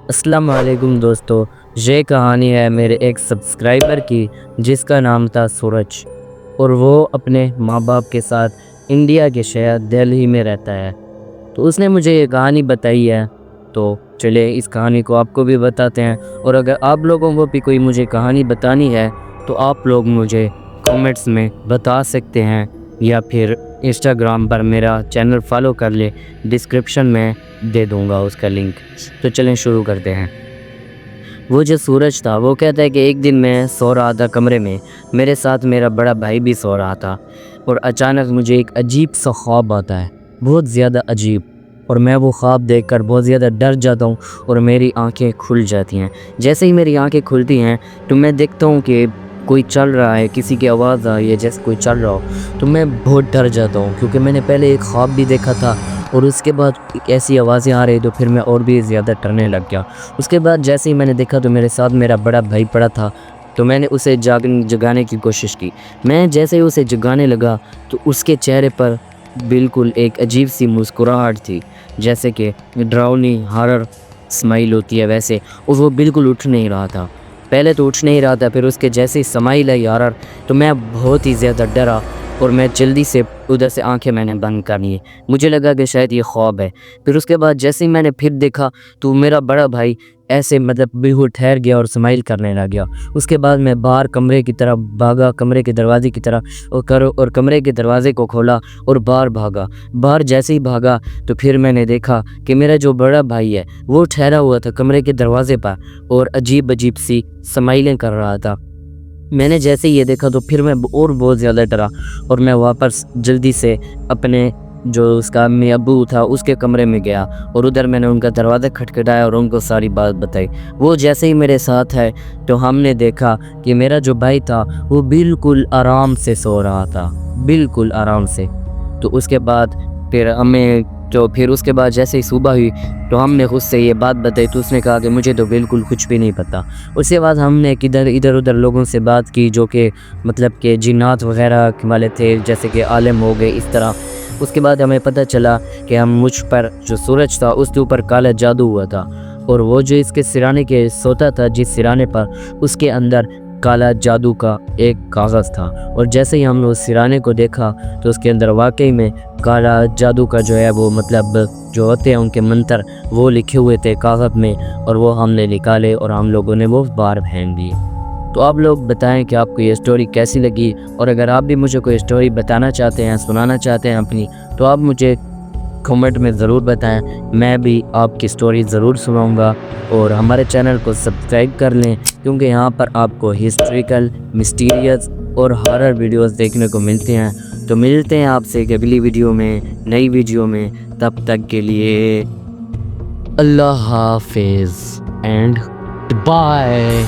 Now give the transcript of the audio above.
السلام علیکم دوستو، یہ کہانی ہے میرے ایک سبسکرائبر کی جس کا نام تھا سورج، اور وہ اپنے ماں باپ کے ساتھ انڈیا کے شہر دہلی میں رہتا ہے۔ تو اس نے مجھے یہ کہانی بتائی ہے، تو چلے اس کہانی کو آپ کو بھی بتاتے ہیں۔ اور اگر آپ لوگوں کو بھی کوئی مجھے کہانی بتانی ہے تو آپ لوگ مجھے کمنٹس میں بتا سکتے ہیں، یا پھر انسٹاگرام پر میرا چینل فالو کر لے، ڈسکرپشن میں دے دوں گا اس کا لنک۔ تو چلیں شروع کرتے ہیں۔ وہ جو سورج تھا وہ کہتا ہے کہ ایک دن میں سو رہا تھا کمرے میں، میرے ساتھ میرا بڑا بھائی بھی سو رہا تھا، اور اچانک مجھے ایک عجیب سا خواب آتا ہے، بہت زیادہ عجیب، اور میں وہ خواب دیکھ کر بہت زیادہ ڈر جاتا ہوں اور میری آنکھیں کھل جاتی ہیں۔ جیسے ہی میری آنکھیں کھلتی ہیں تو میں دیکھتا ہوں کہ کوئی چل رہا ہے، کسی کی آواز آ رہی ہے جیسے کوئی چل رہا ہو، تو میں بہت ڈر جاتا ہوں کیونکہ میں نے پہلے ایک خواب بھی دیکھا تھا، اور اس کے بعد ایسی آوازیں آ رہی تو پھر میں اور بھی زیادہ ڈرنے لگ گیا۔ اس کے بعد جیسے ہی میں نے دیکھا تو میرے ساتھ میرا بڑا بھائی پڑا تھا، تو میں نے اسے جگانے کی کوشش کی۔ میں جیسے ہی اسے جگانے لگا تو اس کے چہرے پر بالکل ایک عجیب سی مسکراہٹ تھی، جیسے کہ ڈراؤنی ہارر اسمائل ہوتی ہے ویسے، اور وہ بالکل اٹھ نہیں رہا تھا۔ پہلے تو اٹھ نہیں رہا تھا، پھر اس کے جیسے ہی اسمائل آئی ہارر، تو میں بہت ہی زیادہ ڈرا، اور میں جلدی سے ادھر سے آنکھیں میں نے بند کر لی۔ مجھے لگا کہ شاید یہ خواب ہے۔ پھر اس کے بعد جیسے ہی میں نے پھر دیکھا تو میرا بڑا بھائی ایسے بالکل ٹھہر گیا اور اسمائل کرنے لگ گیا۔ اس کے بعد میں باہر کمرے کی طرف بھاگا، کمرے کے دروازے کی طرف، اور کمرے کے دروازے کو کھولا اور باہر بھاگا۔ باہر جیسے ہی بھاگا تو پھر میں نے دیکھا کہ میرا جو بڑا بھائی ہے وہ ٹھہرا ہوا تھا کمرے کے دروازے پر، اور عجیب عجیب سی اسمائلیں کر رہا تھا۔ میں نے جیسے ہی یہ دیکھا تو پھر میں اور بہت زیادہ ڈرا، اور میں واپس جلدی سے اپنے جو اس کا امی ابو تھا اس کے کمرے میں گیا، اور ادھر میں نے ان کا دروازہ کھٹکھٹایا اور ان کو ساری بات بتائی۔ وہ جیسے ہی میرے ساتھ ہے تو ہم نے دیکھا کہ میرا جو بھائی تھا وہ بالکل آرام سے سو رہا تھا، بالکل آرام سے۔ تو اس کے بعد پھر اس کے بعد جیسے ہی صبح ہوئی تو ہم نے خود سے یہ بات بتائی، تو اس نے کہا کہ مجھے تو بالکل کچھ بھی نہیں پتا۔ اس کے بعد ہم نے ادھر ادھر لوگوں سے بات کی جو کہ مطلب کہ جنات وغیرہ والے تھے، جیسے کہ عالم ہو گئے اس طرح۔ اس کے بعد ہمیں پتہ چلا کہ مجھ پر جو سورج تھا اس کے اوپر کالا جادو ہوا تھا، اور وہ جو اس کے سرانے کے سوتا تھا جس سرانے پر، اس کے اندر کالا جادو کا ایک کاغذ تھا، اور جیسے ہی ہم نے اس سرانے کو دیکھا تو اس کے اندر واقعی میں کالا جادو کا جو ہے وہ مطلب جو ہوتے ہیں ان کے منتر وہ لکھے ہوئے تھے کاغذ میں، اور وہ ہم نے نکالے اور ہم لوگوں نے وہ باہر پھینک دیے۔ تو آپ لوگ بتائیں کہ آپ کو یہ سٹوری کیسی لگی، اور اگر آپ بھی مجھے کوئی سٹوری بتانا چاہتے ہیں، سنانا چاہتے ہیں اپنی، تو آپ مجھے کمنٹ میں ضرور بتائیں، میں بھی آپ کی سٹوری ضرور سناؤں گا۔ اور ہمارے چینل کو سبسکرائب کر لیں، کیونکہ یہاں پر آپ کو ہسٹوریکل، مسٹیریس اور ہارر ویڈیوز دیکھنے کو ملتے ہیں۔ تو ملتے ہیں آپ سے ایک اگلی ویڈیو میں، نئی ویڈیو میں، تب تک کے لیے اللہ حافظ اینڈ بائے۔